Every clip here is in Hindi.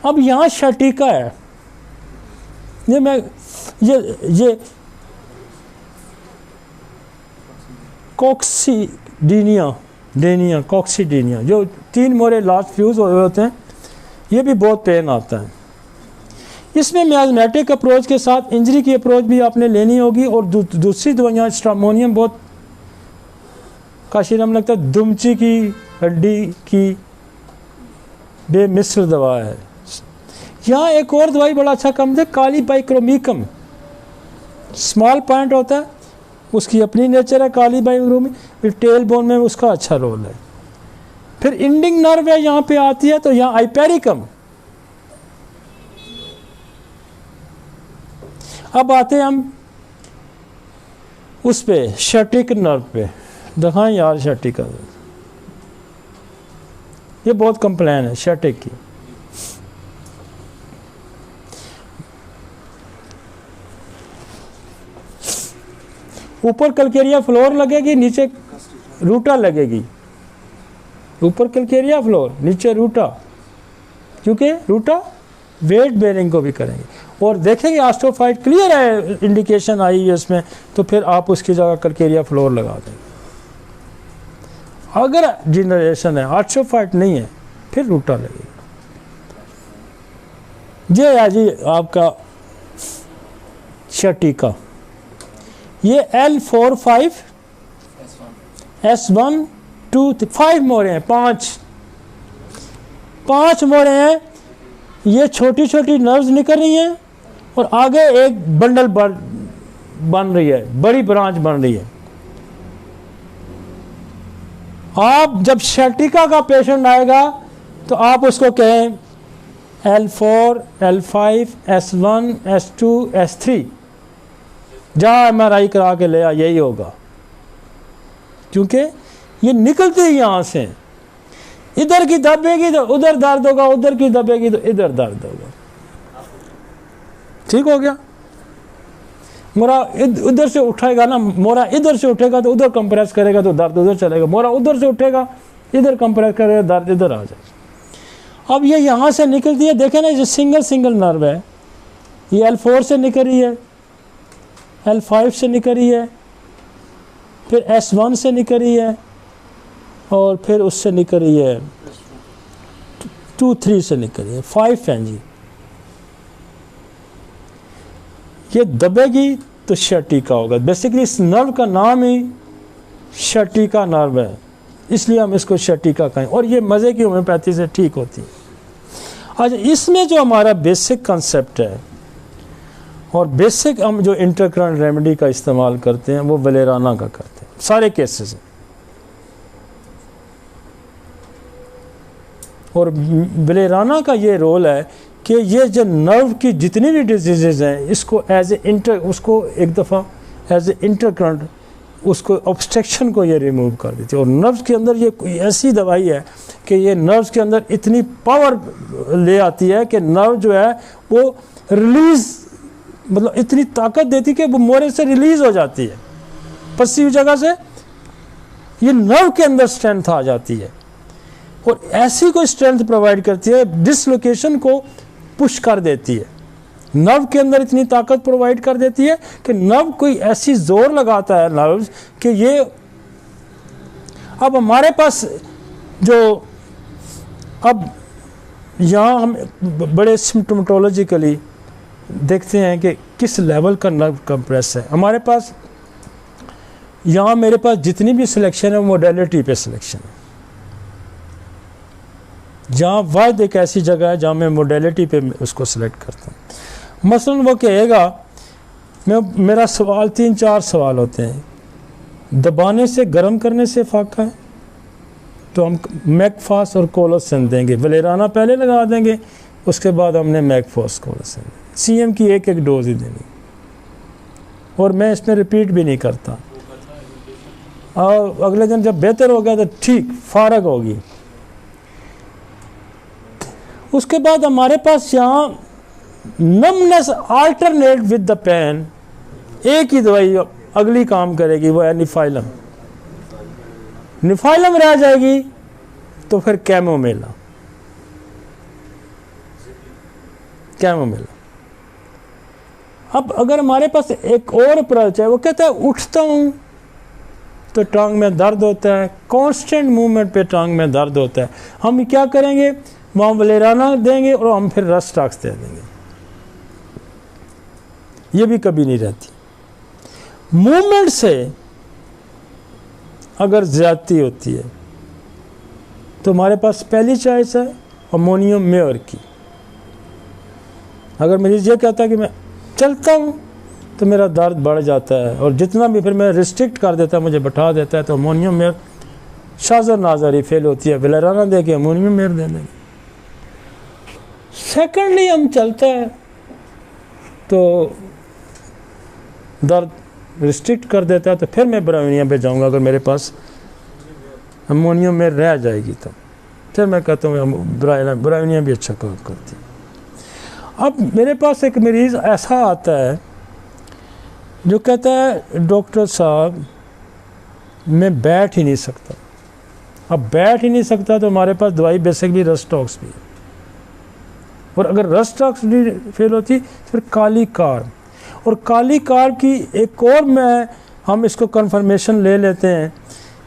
अब यहाँ शटीका है, ये कॉक्सीडीनिया जो 3 मोरे लास्ट फ्यूज हुए होते हैं, ये भी बहुत पेन आता है। इसमें मियाज़मेटिक अप्रोच के साथ इंजरी की अप्रोच भी आपने लेनी होगी। और दूसरी दवाइयाँ स्ट्रामोनियम बहुत काशिरम लगता है, दुमची की हड्डी की बेमिसल दवा है। यहाँ एक और दवाई बड़ा अच्छा काम है, काली बाइक्रोमिकम, स्मॉल पॉइंट होता है, उसकी अपनी नेचर है काली बाइक्रोमिकम, फिर टेल बोन में उसका अच्छा रोल है। फिर इंडिंग नर्व है यहाँ पे आती है, तो यहाँ आइपेरिकम। अब आते हैं हम उस पे शटिक नर्व पे। दिखाएं यार शटिक का, ये बहुत कंप्लेन है शटिक की। ऊपर कलकेरिया फ्लोर लगेगी, नीचे रूटा लगेगी। ऊपर कलकेरिया फ्लोर, नीचे रूटा, क्योंकि रूटा वेट बेरिंग को भी करेंगे। और देखेंगे ऑस्टियोफाइट क्लियर है, इंडिकेशन आई है इसमें, तो फिर आप उसकी जगह कलकेरिया फ्लोर लगा देंगे। अगर डिजनरेशन है, ऑस्टियोफाइट नहीं है, फिर रूटा लगेगी। ये है जी आपका शटीका। ये L4-5 S1 2 5 मोरे हैं, 5 मोरे हैं। ये छोटी छोटी नर्व्स निकल रही हैं और आगे एक बंडल बन रही है, बड़ी ब्रांच बन रही है। आप जब शटिका का पेशेंट आएगा तो आप उसको कहें L4 L5 S1 S2 S3, जा MRI करा के ले आ, यही होगा। क्योंकि ये निकलते ही यहाँ से, इधर की दबेगी तो उधर दर्द होगा, उधर की दबेगी तो इधर दर्द होगा। ठीक हो गया। मोरा उधर से उठाएगा ना, मोरा इधर से उठेगा तो उधर कंप्रेस करेगा तो दर्द उधर चलेगा, मोरा उधर से उठेगा इधर कंप्रेस करेगा दर्द इधर आ जाएगा। अब ये यहाँ से निकलती है, देखें ना, ये सिंगल नर्व है। ये L4 से निकल रही है, L5 से निकल रही है, फिर S1 से निकल रही है, और फिर उससे निकल रही है 2-3 से निकल रही है, 5 है जी। ये दबेगी तो शटिका होगा। बेसिकली इस नर्व का नाम ही शटिका नर्व है, इसलिए हम इसको शटिका कहें। और ये मज़े की होम्योपैथी से ठीक होती है। अच्छा, इसमें जो हमारा बेसिक कंसेप्ट है और बेसिक हम जो इंटरकरेंट रेमेडी का इस्तेमाल करते हैं वो वलेराना का करते हैं सारे केसेस में। और वलेराना का ये रोल है कि ये जो नर्व की जितनी भी डिजीज़ हैं इसको उसको एक दफ़ा एज ए इंटरकरेंट उसको ऑब्स्ट्रक्शन को ये रिमूव कर देती है। और नर्व्स के अंदर ये कोई ऐसी दवाई है कि ये नर्व्स के अंदर इतनी पावर ले आती है कि नर्व जो है वो रिलीज़, मतलब इतनी ताकत देती है कि वो मोरे से रिलीज़ हो जाती है, पसीव जगह से ये नर्व के अंदर स्ट्रेंथ आ जाती है। और ऐसी कोई स्ट्रेंथ प्रोवाइड करती है, डिसलोकेशन को पुश कर देती है, नर्व के अंदर इतनी ताकत प्रोवाइड कर देती है कि नर्व कोई ऐसी जोर लगाता है नर्व्स कि ये। अब हमारे पास जो अब यहाँ हम बड़े सिम्टोमेटोलॉजिकली देखते हैं कि किस लेवल का नर्व कंप्रेस है। हमारे पास यहाँ मेरे पास जितनी भी सिलेक्शन है मोडेलिटी पे सिलेक्शन है। जहाँ वाद एक ऐसी जगह है जहाँ मैं मोडेलिटी पे उसको सिलेक्ट करता हूँ। मसलन वो कहेगा, मेरा सवाल 3-4 सवाल होते हैं, दबाने से गर्म करने से फाका है तो हम मैकफास और कोलोसिन देंगे, वलेराना पहले लगा देंगे, उसके बाद हमने मैकफास कोलोसिन CM की एक डोज ही देनी। और मैं इसमें रिपीट भी नहीं करता। और अगले दिन जब बेहतर हो गया तो ठीक फारग होगी। उसके बाद हमारे पास यहाँ numbness alternate with the pain, एक ही दवाई अगली काम करेगी, वो है निफाइलम। निफाइलम रह जाएगी तो फिर कैमोमेला। कैमोमिल। अब अगर हमारे पास एक और अप्रोच है, वो कहता है उठता हूँ तो टांग में दर्द होता है, कांस्टेंट मूवमेंट पे टांग में दर्द होता है, हम क्या करेंगे, वहाँ वलेराना देंगे और हम फिर रस्टॉक्स दे देंगे। ये भी कभी नहीं रहती। मूवमेंट से अगर ज्यादती होती है तो हमारे पास पहली चॉइस है अमोनियम मेयर की। अगर मरीज ये कहता है कि मैं चलता हूँ तो मेरा दर्द बढ़ जाता है और जितना भी फिर मैं रिस्ट्रिक्ट कर देता है, मुझे बैठा देता है, तो अमोनियम मेयर शाज़र नाज़री फेल होती है, वलेराना दे के अमोनियम मेयर दे देंगे। सेकेंडली हम चलता है तो दर्द रिस्ट्रिक्ट कर देता है, तो फिर मैं ब्राउनिया पे जाऊँगा। अगर मेरे पास अमोनियम मेयर रह जाएगी तो फिर मैं कहता हूँ ब्राउनिया भी अच्छा काम करती है। अब मेरे पास एक मरीज़ ऐसा आता है जो कहता है डॉक्टर साहब मैं बैठ ही नहीं सकता। अब बैठ ही नहीं सकता तो हमारे पास दवाई बेसिक भी रस्टॉक्स भी है, और अगर रस्टॉक्स भी फेल होती तो फिर काली कार्ब, और काली कार्ब की एक और हम इसको कन्फर्मेशन ले लेते हैं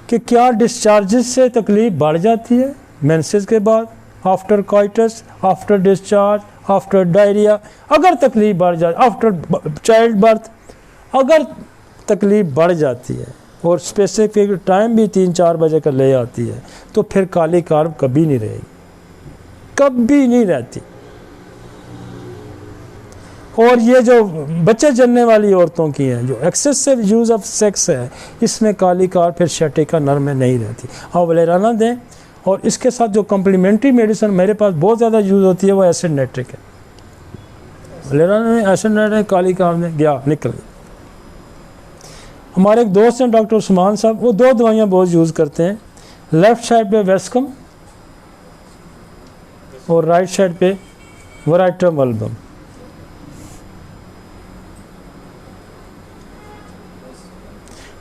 कि क्या डिस्चार्जेस से तकलीफ़ बढ़ जाती है मेंसेस के बाद, after coitus, after discharge, after diarrhoea, अगर तकलीफ़ बढ़ जाए, आफ्टर चाइल्ड बर्थ अगर तकलीफ़ बढ़ जाती है और स्पेसिफिक टाइम भी 3-4 बजे का ले आती है, तो फिर काली कार्ब कभी नहीं रहेगी, कभी नहीं रहती। और ये जो बच्चे जलने वाली औरतों की हैं, जो एक्सेसिव यूज़ ऑफ सेक्स है, इसमें काली कार्ब फिर शटिका नर में नहीं रहती। हाँ वलेराना दें, और इसके साथ जो कम्प्लीमेंट्री मेडिसिन मेरे पास बहुत ज़्यादा यूज़ होती है वो एसिड नाइट्रिक है। वलेराना में एसिड नाइट्रिक, काली कार्ब में गया निकल गया। हमारे एक दोस्त हैं डॉक्टर उस्मान साहब, वो 2 दवाइयाँ बहुत यूज़ करते हैं, लेफ़्ट साइड पे वेस्कम और राइट साइड पे वराइट्रम अल्बम।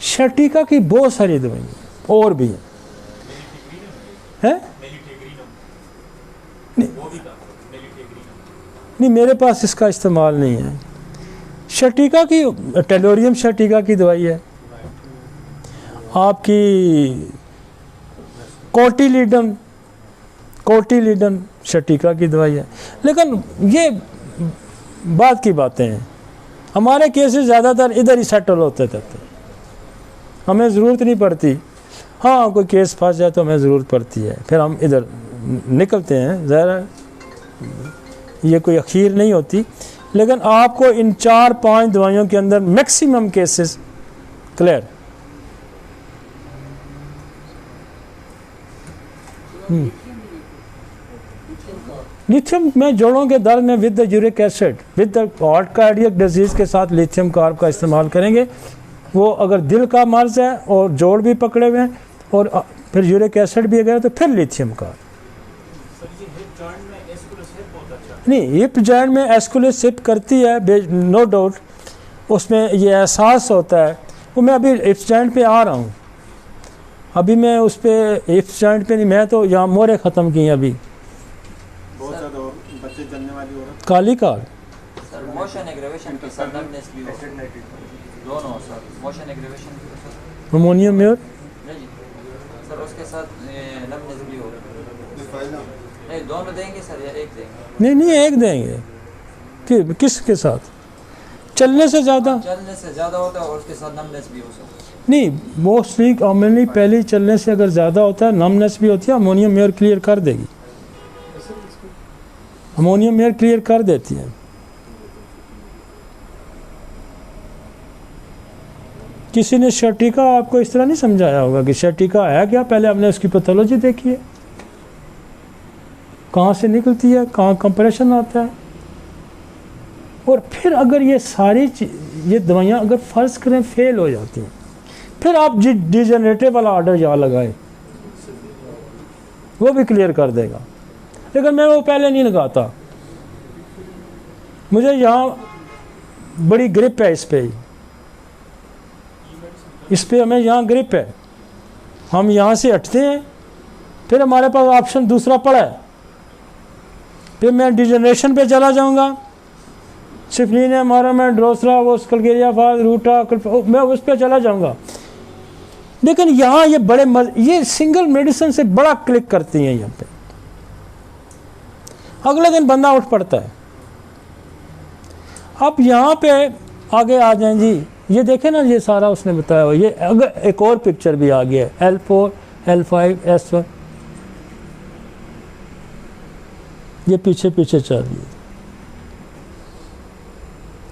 शटिका की बहुत सारी दवाइयाँ और भी हैं, नहीं मेरे पास इसका इस्तेमाल नहीं है। शटिका की टेलोरियम शटिका की दवाई है, आपकी कोटिलिडन शटिका की दवाई है। लेकिन ये बात की बातें हैं, हमारे केसेस ज़्यादातर इधर ही सेटल होते थे, हमें ज़रूरत नहीं पड़ती। हाँ कोई केस फंस जाए तो हमें ज़रूरत पड़ती है, फिर हम इधर निकलते हैं, ज़रा ये कोई अखीर नहीं होती। लेकिन आपको इन 4-5 दवाइयों के अंदर मैक्सिमम केसेस क्लियर। लिथियम में जोड़ों के दर्द में with the uric acid, with the heart cardiac disease के साथ लिथियम कार्ब का इस्तेमाल करेंगे। वो अगर दिल का मर्ज है और जोड़ भी पकड़े हुए हैं और फिर यूरिक एसिड भी अगर, तो फिर लिथियम कार्ब। नहीं, हिप जॉइंट में एस्कुलेट करती है, नो डाउट, उसमें ये एहसास होता है। वो मैं अभी हिप जॉइंट पे आ रहा हूँ, अभी मैं उस पर हिप जॉइंट पे नहीं, मैं तो यहाँ मोरे ख़त्म की अभी। बहुत ज़्यादा बच्चे जलने वाली औरत, काली कार्ब, मोशन एग्रेवेशन के साथ नमनेस भी हो, दोनों सर, मोशन एग्रेवेशन भी हो सर, अमोनियम मेयर नहीं सर, उसके साथ नमनेस भी हो, नहीं दोनों देंगे सर या एक देंगे? नहीं एक देंगे कि किसके साथ, चलने से ज़्यादा होता है और उसके साथ नमनेस भी हो सर। नहीं, मोस्टली कॉमनली पहले चलने से अगर ज़्यादा होता है, नमनेस भी होती है, अमोनियम मेयर क्लियर कर देगी, अमोनियम मेयर क्लियर कर देती है। किसी ने शटिका आपको इस तरह नहीं समझाया होगा कि शटिका है क्या, पहले हमने उसकी पैथोलॉजी देखी है, कहाँ से निकलती है, कहाँ कंप्रेशन आता है, और फिर अगर ये सारी ये दवाइयाँ अगर फ़र्ज़ करें फेल हो जाती हैं, फिर आप डिजेनरेटिव वाला ऑर्डर यहाँ लगाए, वो भी क्लियर कर देगा। लेकिन मैं वो पहले नहीं लगाता, मुझे यहाँ बड़ी ग्रिप है इस पे हमें यहाँ ग्रिप है, हम यहाँ से हटते हैं, फिर हमारे पास ऑप्शन दूसरा पड़ा है, फिर मैं डिजेनरेशन पे चला जाऊँगा, सिफलिन मारामेंट ड्रोसरा वो कल्गेरिया फाज रूटा मैं उस पर चला जाऊंगा। लेकिन यहाँ ये बड़े ये सिंगल मेडिसिन से बड़ा क्लिक करती हैं यहाँ पे। अगले दिन बंदा उठ पड़ता है। अब यहाँ पे आगे आ जाएं जी, ये देखें ना, ये सारा उसने बताया हुआ। ये अगर एक और पिक्चर भी आ गया है, L4 L5 S1, ये पीछे पीछे चल रही है।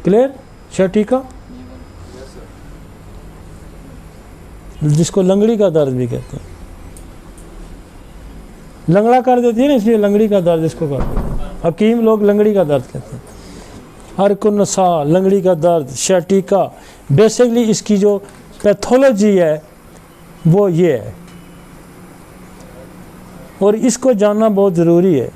क्लियर? शर्टिका जिसको लंगड़ी का दर्द भी कहते हैं, लंगड़ा कर देती है ना, इसलिए लंगड़ी का दर्द इसको कहते हैं। हकीम लोग लंगड़ी का दर्द कहते हैं। अर्कुनसा लंगड़ी का दर्द, शर्टिका, बेसिकली इसकी जो पैथोलॉजी है वो ये है, और इसको जानना बहुत ज़रूरी है।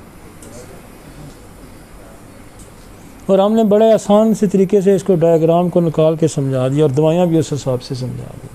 और हमने बड़े आसान से तरीके से इसको डायग्राम को निकाल के समझा दिया और दवाइयाँ भी उस हिसाब से समझा दी।